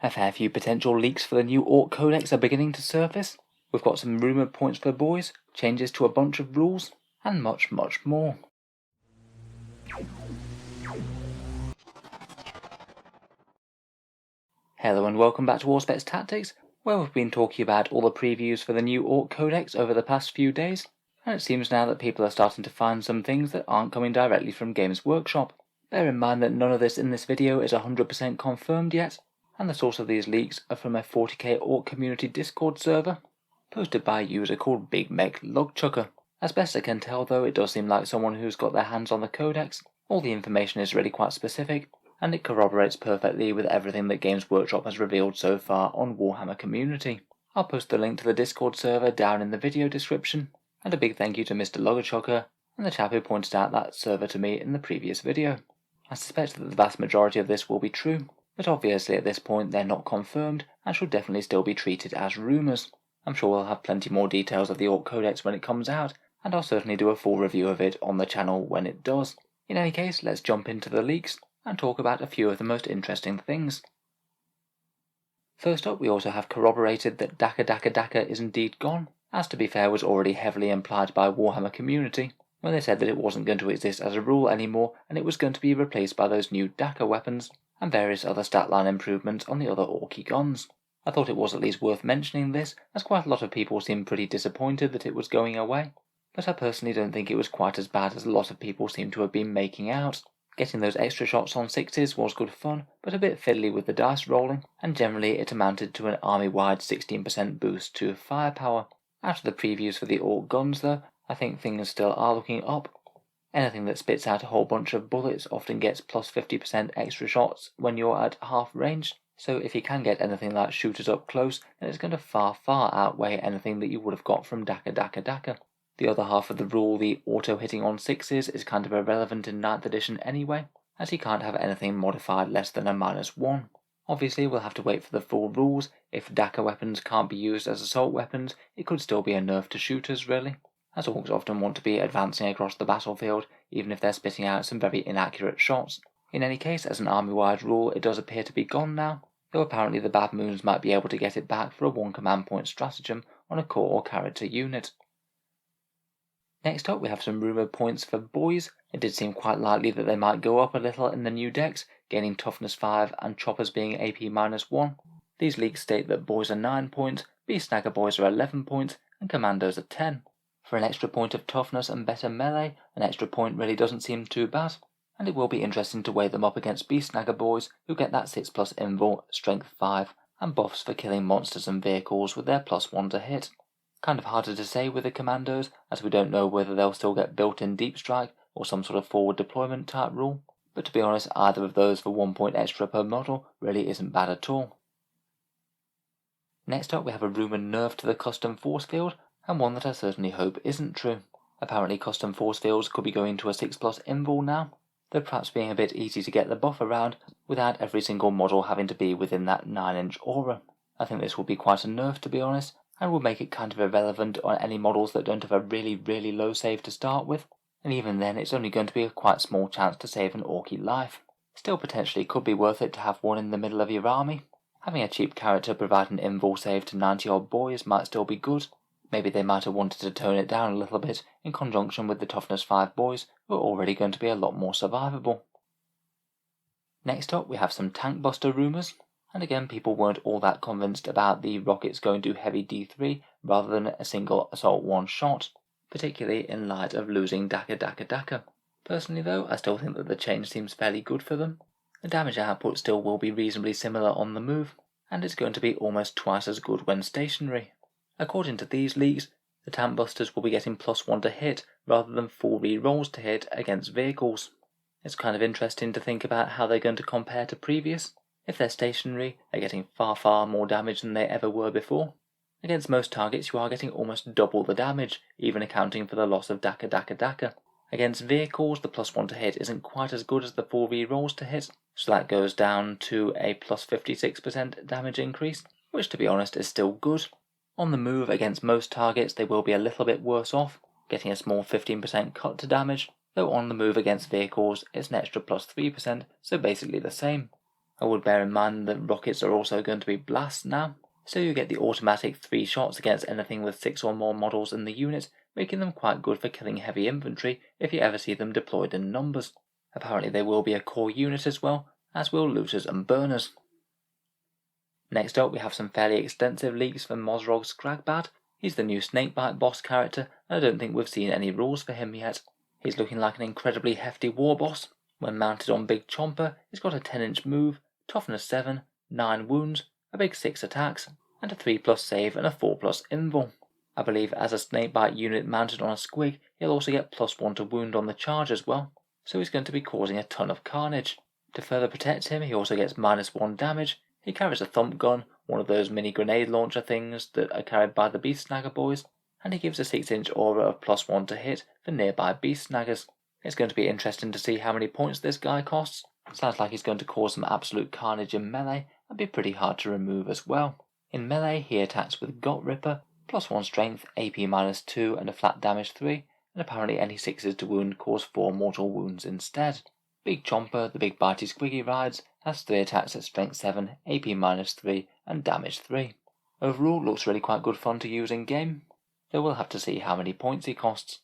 A fair few potential leaks for the new Orc Codex are beginning to surface. We've got some rumoured points for Boyz, changes to a bunch of rules, and much more. Hello and welcome back to Auspex Tactics, where we've been talking about all the previews for the new Orc Codex over the past few days, and it seems now that people are starting to find some things that aren't coming directly from Games Workshop. Bear in mind that none of this in this video is 100% confirmed yet, and the source of these leaks are from a 40k Orc community Discord server, posted by a user called Big Mek Gunz. As best I can tell though, it does seem like someone who's got their hands on the Codex. All the information is really quite specific, and it corroborates perfectly with everything that Games Workshop has revealed so far on Warhammer community. I'll post the link to the Discord server down in the video description, and a big thank you to Mr. Gunz and the chap who pointed out that server to me in the previous video. I suspect that the vast majority of this will be true, but obviously at this point they're not confirmed and should definitely still be treated as rumours. I'm sure we'll have plenty more details of the Orc Codex when it comes out, and I'll certainly do a full review of it on the channel when it does. In any case, let's jump into the leaks and talk about a few of the most interesting things. First up, we also have corroborated that Dakka is indeed gone, as to be fair was already heavily implied by Warhammer community when they said that it wasn't going to exist as a rule anymore and it was going to be replaced by those new Dakka weapons and various other stat line improvements on the other Orky guns. I thought it was at least worth mentioning this, as quite a lot of people seemed pretty disappointed that it was going away, but I personally don't think it was quite as bad as a lot of people seem to have been making out. Getting those extra shots on sixes was good fun, but a bit fiddly with the dice rolling, and generally it amounted to an army-wide 16% boost to firepower. After the previews for the Orc guns though, I think things still are looking up. Anything that spits out a whole bunch of bullets often gets plus 50% extra shots when you're at half range, so if you can get anything like shooters up close, then it's going to far outweigh anything that you would have got from Dakka. The other half of the rule, the auto hitting on sixes, is kind of irrelevant in 9th edition anyway, as you can't have anything modified less than a -1. Obviously we'll have to wait for the full rules. If Dakka weapons can't be used as assault weapons, it could still be a nerf to shooters really, as orcs often want to be advancing across the battlefield, even if they're spitting out some very inaccurate shots. In any case, as an army-wide rule, it does appear to be gone now, though apparently the Bad Moons might be able to get it back for a 1 command point stratagem on a core or character unit. Next up, we have some rumoured points for Boyz. It did seem quite likely that they might go up a little in the new decks, gaining toughness 5 and choppers being AP -1. These leaks state that Boyz are 9 points, Beast Snagger Boys are 11 points, and Commandos are 10. For an extra point of toughness and better melee, an extra point really doesn't seem too bad, and it will be interesting to weigh them up against Beast Snagger Boys, who get that 6+ invul, strength 5, and buffs for killing monsters and vehicles with their +1 to hit. Kind of harder to say with the Commandos, as we don't know whether they'll still get built-in deep strike or some sort of forward deployment type rule, but to be honest, either of those for 1 point extra per model really isn't bad at all. Next up, we have a rumoured nerf to the custom force field, and one that I certainly hope isn't true. Apparently custom force fields could be going to a 6+ invul now, though perhaps being a bit easy to get the buff around without every single model having to be within that 9-inch aura. I think this will be quite a nerf to be honest, and will make it kind of irrelevant on any models that don't have a really low save to start with, and even then it's only going to be a quite small chance to save an Orky life. Still potentially could be worth it to have one in the middle of your army. Having a cheap character provide an invul save to 90 odd boys might still be good. Maybe they might have wanted to tone it down a little bit in conjunction with the toughness 5 boys, who are already going to be a lot more survivable. Next up, we have some Tankbuster rumours, and again people weren't all that convinced about the rockets going to heavy D3 rather than a single assault 1 shot, particularly in light of losing Dakka. Personally though, I still think that the change seems fairly good for them. The damage output still will be reasonably similar on the move, and it's going to be almost twice as good when stationary. According to these leaks, the Tankbusters will be getting +1 to hit rather than full re-rolls to hit against vehicles. It's kind of interesting to think about how they're going to compare to previous. If they're stationary, they're getting far more damage than they ever were before. Against most targets you are getting almost double the damage, even accounting for the loss of Dakka. Against vehicles, the +1 to hit isn't quite as good as the full re-rolls to hit, so that goes down to a +56% damage increase, which to be honest is still good. On the move against most targets they will be a little bit worse off, getting a small 15% cut to damage, though on the move against vehicles it's an extra +3%, so basically the same. I would bear in mind that rockets are also going to be blasts now, so you get the automatic 3 shots against anything with 6 or more models in the unit, making them quite good for killing heavy infantry if you ever see them deployed in numbers. Apparently they will be a core unit as well, as will looters and burners. Next up we have some fairly extensive leaks for Mozrog Scragbad. He's the new Snakebite boss character, and I don't think we've seen any rules for him yet. He's looking like an incredibly hefty war boss. When mounted on Big Chomper, he's got a 10-inch move, toughness 7, 9 wounds, a big 6 attacks, and a 3+ save and a 4+ invul. I believe as a Snakebite unit mounted on a Squig, he'll also get +1 to wound on the charge as well, so he's going to be causing a ton of carnage. To further protect him, he also gets -1 damage. He carries a thump gun, one of those mini grenade launcher things that are carried by the Beast Snagger boys, and he gives a 6-inch aura of +1 to hit for nearby Beast Snaggers. It's going to be interesting to see how many points this guy costs. Sounds like he's going to cause some absolute carnage in melee and be pretty hard to remove as well. In melee, he attacks with Gut Ripper, +1 strength, AP -2 and a flat damage 3, and apparently any 6s to wound cause 4 mortal wounds instead. Big Chomper, the big bitey Squiggy Rides, has 3 attacks at strength 7, AP -3 and damage 3. Overall, looks really quite good fun to use in game, though we'll have to see how many points he costs.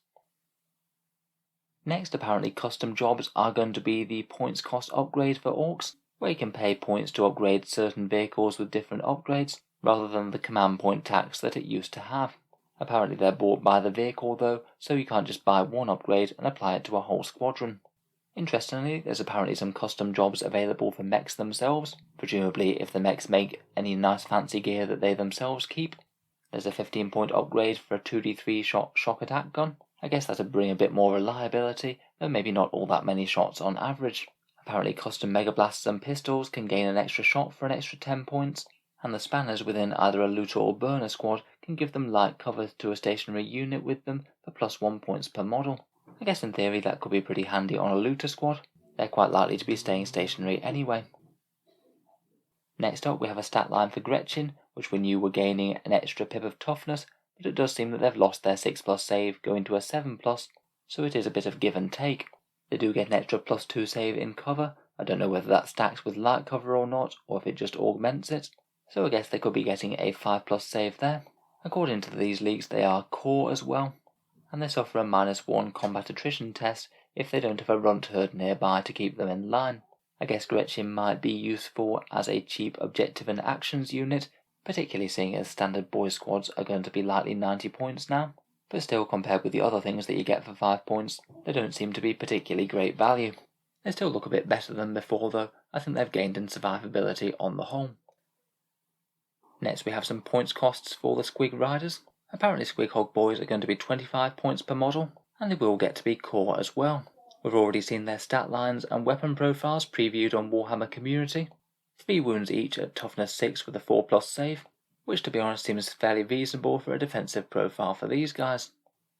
Next, apparently Kustom Jobs are going to be the points cost upgrade for orcs, where you can pay points to upgrade certain vehicles with different upgrades, rather than the command point tax that it used to have. Apparently they're bought by the vehicle though, so you can't just buy one upgrade and apply it to a whole squadron. Interestingly, there's apparently some custom jobs available for mechs themselves, presumably if the mechs make any nice fancy gear that they themselves keep. There's a 15-point upgrade for a 2d3 shot shock attack gun. I guess that'd bring a bit more reliability, though maybe not all that many shots on average. Apparently custom mega blasts and pistols can gain an extra shot for an extra 10 points, and the spanners within either a looter or burner squad can give them light cover to a stationary unit with them for +1 points per model. I guess in theory that could be pretty handy on a looter squad. They're quite likely to be staying stationary anyway. Next up we have a stat line for Gretchin, which we knew were gaining an extra pip of toughness, but it does seem that they've lost their 6+ save going to a 7+, so it is a bit of give and take. They do get an extra +2 save in cover. I don't know whether that stacks with light cover or not, or if it just augments it, so I guess they could be getting a 5+ save there. According to these leaks they are core as well, and they suffer a -1 combat attrition test if they don't have a runt herd nearby to keep them in line. I guess Gretchin might be useful as a cheap objective and actions unit, particularly seeing as standard Boyz squads are going to be likely 90 points now, but still compared with the other things that you get for 5 points, they don't seem to be particularly great value. They still look a bit better than before though. I think they've gained in survivability on the whole. Next we have some points costs for the Squig Riders. Apparently Squig Hog Boys are going to be 25 points per model, and they will get to be core as well. We've already seen their stat lines and weapon profiles previewed on Warhammer Community. 3 wounds each at toughness 6 with a 4+ save, which to be honest seems fairly reasonable for a defensive profile for these guys.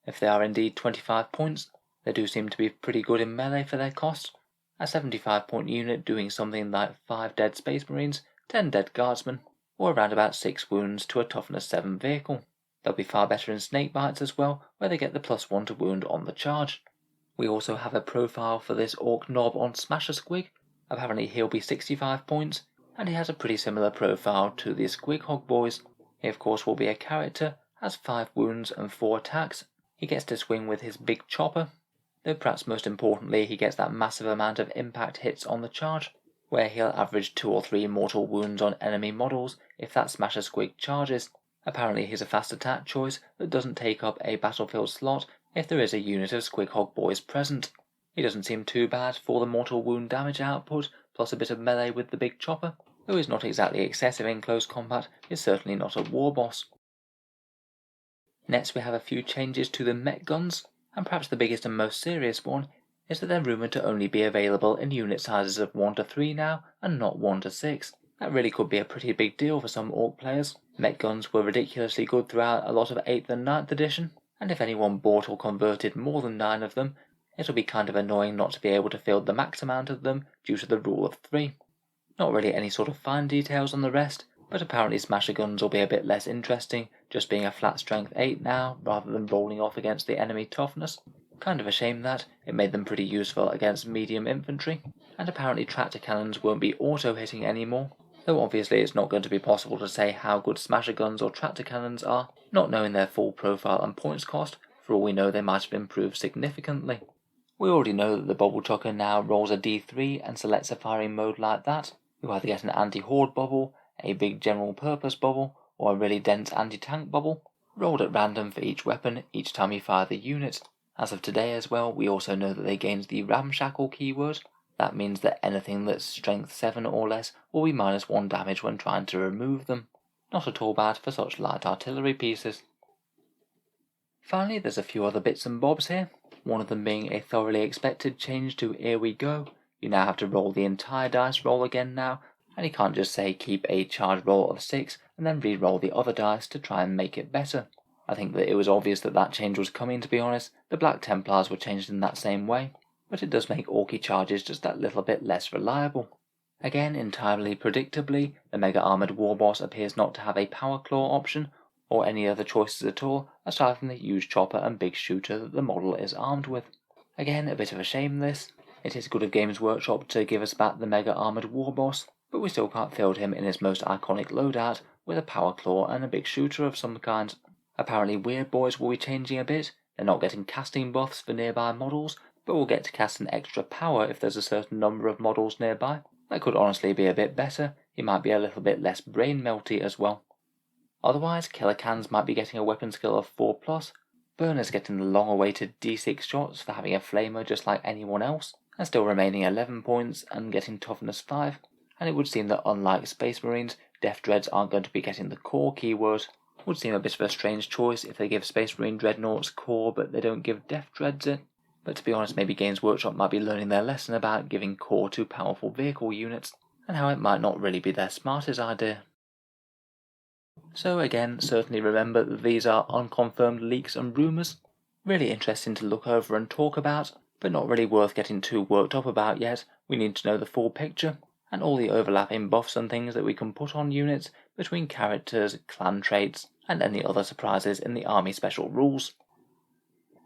If they are indeed 25 points, they do seem to be pretty good in melee for their cost. A 75-point unit doing something like 5 dead Space Marines, 10 dead Guardsmen, or around about 6 wounds to a toughness 7 vehicle. They'll be far better in Snakebites as well, where they get the +1 to wound on the charge. We also have a profile for this Orc Knob on Smasher Squig. Apparently he'll be 65 points, and he has a pretty similar profile to the Squig Hog Boys. He of course will be a character, has 5 wounds and 4 attacks. He gets to swing with his big chopper, though perhaps most importantly he gets that massive amount of impact hits on the charge, where he'll average 2 or 3 mortal wounds on enemy models if that Smasher Squig charges. Apparently he's a fast attack choice that doesn't take up a battlefield slot if there is a unit of Squig Hog Boys present. He doesn't seem too bad for the mortal wound damage output, plus a bit of melee with the big chopper. Though he's not exactly excessive in close combat, he's certainly not a war boss. Next we have a few changes to the Mek Gunz, and perhaps the biggest and most serious one is that they're rumoured to only be available in unit sizes of 1 to 3 now, and not 1 to 6. That really could be a pretty big deal for some Orc players. Mek Gunz were ridiculously good throughout a lot of 8th and 9th edition, and if anyone bought or converted more than 9 of them, it'll be kind of annoying not to be able to field the max amount of them due to the rule of 3. Not really any sort of fine details on the rest, but apparently Smasher Guns will be a bit less interesting, just being a flat strength 8 now, rather than rolling off against the enemy toughness. Kind of a shame that, it made them pretty useful against medium infantry. and apparently tractor cannons won't be auto-hitting anymore, though obviously it's not going to be possible to say how good smasher guns or tractor cannons are, not knowing their full profile and points cost. For all we know, they might have improved significantly. We already know that the bubble chucker now rolls a D3 and selects a firing mode like that. You either get an anti-horde bubble, a big general purpose bubble, or a really dense anti-tank bubble, rolled at random for each weapon each time you fire the unit. As of today as well, we also know that they gained the ramshackle keyword. That means that anything that's strength 7 or less will be -1 damage when trying to remove them. Not at all bad for such light artillery pieces. Finally, there's a few other bits and bobs here, one of them being a thoroughly expected change to Here We Go. You now have to roll the entire dice roll again now, and you can't just say keep a charge roll of 6 and then re-roll the other dice to try and make it better. I think that it was obvious that that change was coming, to be honest. The Black Templars were changed in that same way, but it does make Orky charges just that little bit less reliable. Again, entirely predictably, the Mega Armoured Warboss appears not to have a Power Claw option, or any other choices at all, aside from the huge chopper and big shooter that the model is armed with. Again, a bit of a shame this. It is good of Games Workshop to give us back the Mega Armoured Warboss, but we still can't field him in his most iconic loadout with a Power Claw and a big shooter of some kind. Apparently Weird Boys will be changing a bit. They're not getting casting buffs for nearby models, but will get to cast an extra power if there's a certain number of models nearby. That could honestly be a bit better. He might be a little bit less brain melty as well. Otherwise, Killer Cans might be getting a weapon skill of 4+, Burner's getting the long-awaited D6-shots for having a flamer just like anyone else, and still remaining 11 points and getting toughness 5, and it would seem that unlike Space Marines, Death Dreads aren't going to be getting the core keyword. Would seem a bit of a strange choice if they give Space Marine Dreadnoughts core but they don't give Death Dreads it. But to be honest, maybe Games Workshop might be learning their lesson about giving core to powerful vehicle units, and how it might not really be their smartest idea. So again, certainly remember that these are unconfirmed leaks and rumours. Really interesting to look over and talk about, but not really worth getting too worked up about yet. We need to know the full picture, and all the overlapping buffs and things that we can put on units between characters, clan traits, and any other surprises in the army special rules.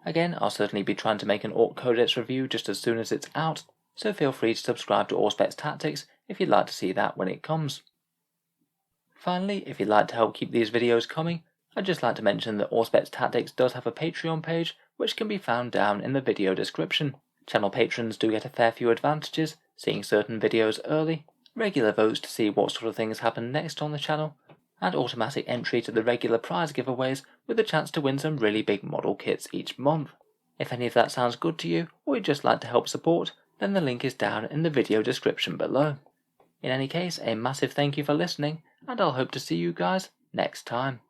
Again, I'll certainly be trying to make an Orc Codex review just as soon as it's out, so feel free to subscribe to Auspex Tactics if you'd like to see that when it comes. Finally, if you'd like to help keep these videos coming, I'd just like to mention that Auspex Tactics does have a Patreon page, which can be found down in the video description. Channel patrons do get a fair few advantages, seeing certain videos early, regular votes to see what sort of things happen next on the channel, and automatic entry to the regular prize giveaways with a chance to win some really big model kits each month. If any of that sounds good to you, or you'd just like to help support, then the link is down in the video description below. In any case, a massive thank you for listening, and I'll hope to see you guys next time.